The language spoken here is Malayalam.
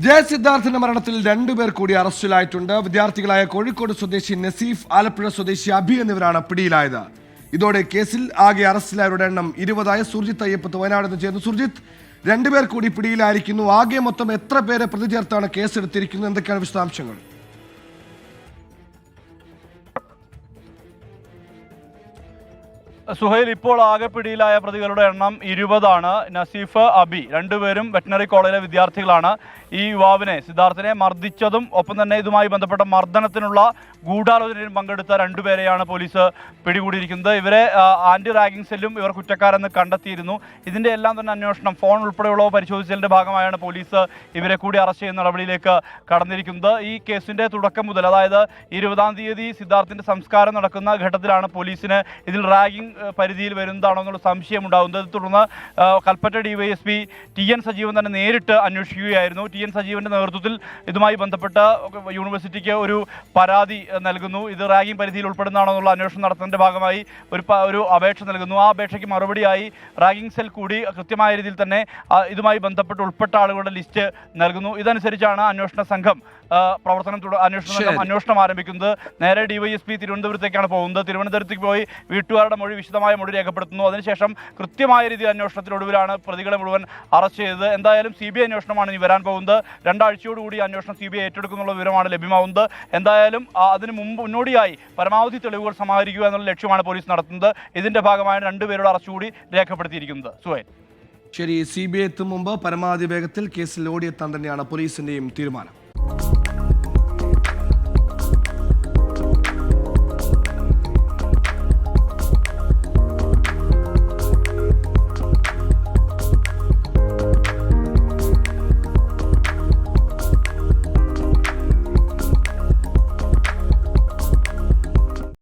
ജയസിദ്ധാർത്ഥിന്റെ മരണത്തിൽ രണ്ടുപേർ കൂടി അറസ്റ്റിലായിട്ടുണ്ട്. വിദ്യാർത്ഥികളായ കോഴിക്കോട് സ്വദേശി നസീഫ്, ആലപ്പുഴ സ്വദേശി അഭി എന്നിവരാണ് പിടിയിലായത്. ഇതോടെ കേസിൽ ആകെ അറസ്റ്റിലായവരുടെ എണ്ണം 20. സുർജിത്ത് അയ്യപ്പത്ത് വയനാട് നിന്ന് ചേർന്നു. സുർജിത്ത്, രണ്ടുപേർ കൂടി പിടിയിലായിരിക്കുന്നു. ആകെ മൊത്തം എത്ര പേരെ പ്രതി ചേർത്താണ് കേസെടുത്തിരിക്കുന്നത്? എന്തൊക്കെയാണ് വിശദാംശങ്ങൾ? സുഹൈൽ, ഇപ്പോൾ ആകെ പിടിയിലായ പ്രതികളുടെ എണ്ണം 20 നസീഫ്, അബി രണ്ടുപേരും വെറ്റിനറി കോളേജിലെ വിദ്യാർത്ഥികളാണ്. ഈ യുവാവിനെ, സിദ്ധാർത്ഥിനെ മർദ്ദിച്ചതും ഒപ്പം തന്നെ ഇതുമായി ബന്ധപ്പെട്ട മർദ്ദനത്തിനുള്ള ഗൂഢാലോചനയിൽ പങ്കെടുത്ത രണ്ടുപേരെയാണ് പോലീസ് പിടികൂടിയിരിക്കുന്നത്. ഇവരെ ആന്റി റാഗിംഗ് സെല്ലും ഇവർ കുറ്റക്കാരെന്ന് കണ്ടെത്തിയിരുന്നു. ഇതിന്റെ എല്ലാം തന്നെ അന്വേഷണം, ഫോൺ ഉൾപ്പെടെയുള്ളവ പരിശോധിച്ചതിന്റെ ഭാഗമായാണ് പോലീസ് ഇവരെ കൂടി അറസ്റ്റ് ചെയ്യുന്ന നടപടിയിലേക്ക് കടന്നിരിക്കുന്നത്. ഈ കേസിന്റെ തുടക്കം മുതൽ, അതായത് 20-ാം തീയതി സിദ്ധാർത്ഥിന്റെ സംസ്കാരം നടക്കുന്ന ഘട്ടത്തിലാണ് പോലീസിന് ഇതിൽ റാഗിംഗ് പരിധിയിൽ വരുന്നതാണോ എന്നുള്ള സംശയം ഉണ്ടാകുന്നത്. തുടർന്ന് കൽപ്പറ്റ ഡിവൈഎസ്പി TN സജീവൻ തന്നെ നേരിട്ട് അന്വേഷിക്കുകയായിരുന്നു. TN സജീവന്റെ നേതൃത്വത്തിൽ ഇതുമായി ബന്ധപ്പെട്ട് യൂണിവേഴ്സിറ്റിക്ക് ഒരു പരാതി നൽകുന്നു. ഇത് റാഗിംഗ് പരിധിയിൽ ഉൾപ്പെടുന്നതാണോ എന്നുള്ള അന്വേഷണം നടത്തുന്നതിന്റെ ഭാഗമായി ഒരു അപേക്ഷ നൽകുന്നു. ആ അപേക്ഷയ്ക്ക് മറുപടിയായി റാഗിംഗ് സെൽ കൂടി കൃത്യമായ രീതിയിൽ തന്നെ ഇതുമായി ബന്ധപ്പെട്ട് ഉൾപ്പെട്ട ആളുകളുടെ ലിസ്റ്റ് നൽകുന്നു. ഇതനുസരിച്ചാണ് അന്വേഷണ സംഘം അന്വേഷണം ആരംഭിക്കുന്നത്. നേരെ ഡിവൈഎസ്പി തിരുവനന്തപുരത്തേക്കാണ് പോകുന്നത്. തിരുവനന്തപുരത്തേക്ക് പോയി വീട്ടുകാരുടെ വിശദമായ മൊഴി രേഖപ്പെടുത്തുന്നു. അതിനുശേഷം കൃത്യമായ രീതിയിൽ അന്വേഷണത്തിനൊടുവിലാണ് പ്രതികളെ മുഴുവൻ അറസ്റ്റ് ചെയ്തത്. എന്തായാലും CBI അന്വേഷണമാണ് ഇനി വരാൻ പോകുന്നത്. 2 ആഴ്ചയോടുകൂടി അന്വേഷണം CBI ഏറ്റെടുക്കുന്നുള്ള വിവരമാണ് ലഭ്യമാവുന്നത്. എന്തായാലും അതിന് മുന്നോടിയായി പരമാവധി തെളിവുകൾ സമാഹരിക്കുക എന്നുള്ള ലക്ഷ്യമാണ് പോലീസ് നടത്തുന്നത്. ഇതിന്റെ ഭാഗമാണ് 2 പേരുടെ അറസ്റ്റ് കൂടി രേഖപ്പെടുത്തിയിരിക്കുന്നത്. സുഹൈൽ, ശരി. CBI എത്തും മുമ്പ് പരമാവധി വേഗത്തിൽ കേസിൽ ഓടിയെത്താൻ തന്നെയാണ് പോലീസിന്റെയും തീരുമാനം.